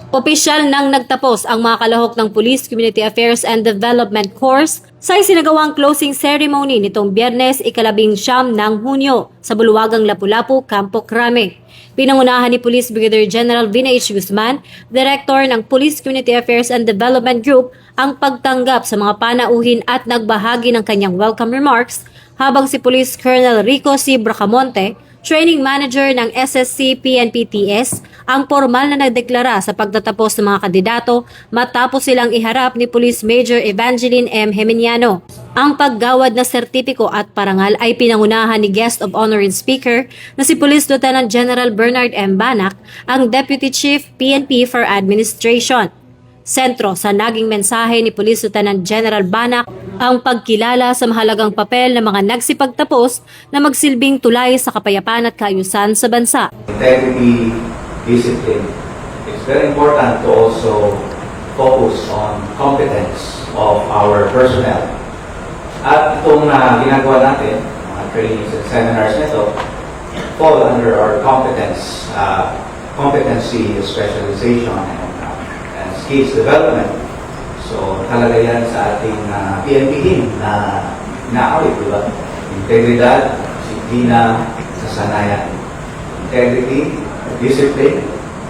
Opisyal nang nagtapos ang mga kalahok ng Police Community Affairs and Development Course sa isinagawang closing ceremony nitong Biyernes, ika-19 ng Hunyo sa Bulwagang Lapu-Lapu, Campo Crame. Pinangunahan ni Police Brigadier General Vina H. Guzman, Director ng Police Community Affairs and Development Group, ang pagtanggap sa mga panauhin at nagbahagi ng kanyang welcome remarks, habang si Police Colonel Rico C. Bracamonte, Training Manager ng SSC PNPTS, ang formal na nagdeklara sa pagtatapos ng mga kandidato matapos silang iharap ni Police Major Evangeline M. Geminiano. Ang paggawad na sertipiko at parangal ay pinangunahan ni Guest of Honor and Speaker na si Police Lieutenant General Bernard M. Banac, ang Deputy Chief PNP for Administration. Sentro sa naging mensahe ni Police Lieutenant General Banac ang pagkilala sa mahalagang papel ng mga nagsipagtapos na magsilbing tulay sa kapayapaan at kaayusan sa bansa. Integrity, discipline. It's very important to also focus on competence of our personnel. At itong ginagawa natin, mga trainings and seminars nito, fall under our competency specialization and skills development. So talaga yan sa ating PNP team na inaawit, di ba? Integridad, disiplina, kasanayan. Integrity, discipline,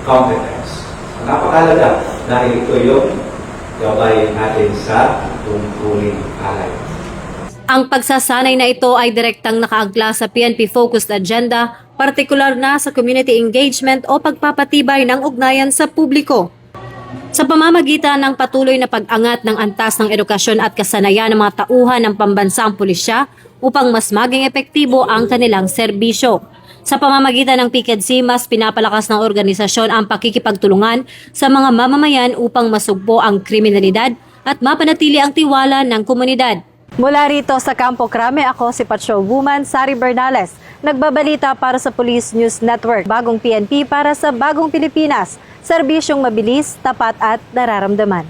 competence. So, napakalaga dahil ito yung gabay natin sa tungkuling alay. Ang pagsasanay na ito ay direktang nakaagla sa PNP-focused agenda, partikular na sa community engagement o pagpapatibay ng ugnayan sa publiko. Sa pamamagitan ng patuloy na pag-angat ng antas ng edukasyon at kasanayan ng mga tauhan ng pambansang pulisya upang mas maging epektibo ang kanilang serbisyo. Sa pamamagitan ng PICEDC, mas pinapalakas ng organisasyon ang pakikipagtulungan sa mga mamamayan upang masugpo ang kriminalidad at mapanatili ang tiwala ng komunidad. Mula rito sa Campo Crame, ako si Patrolwoman Sari Bernales, nagbabalita para sa Police News Network. Bagong PNP para sa bagong Pilipinas, serbisyong mabilis, tapat at nararamdaman.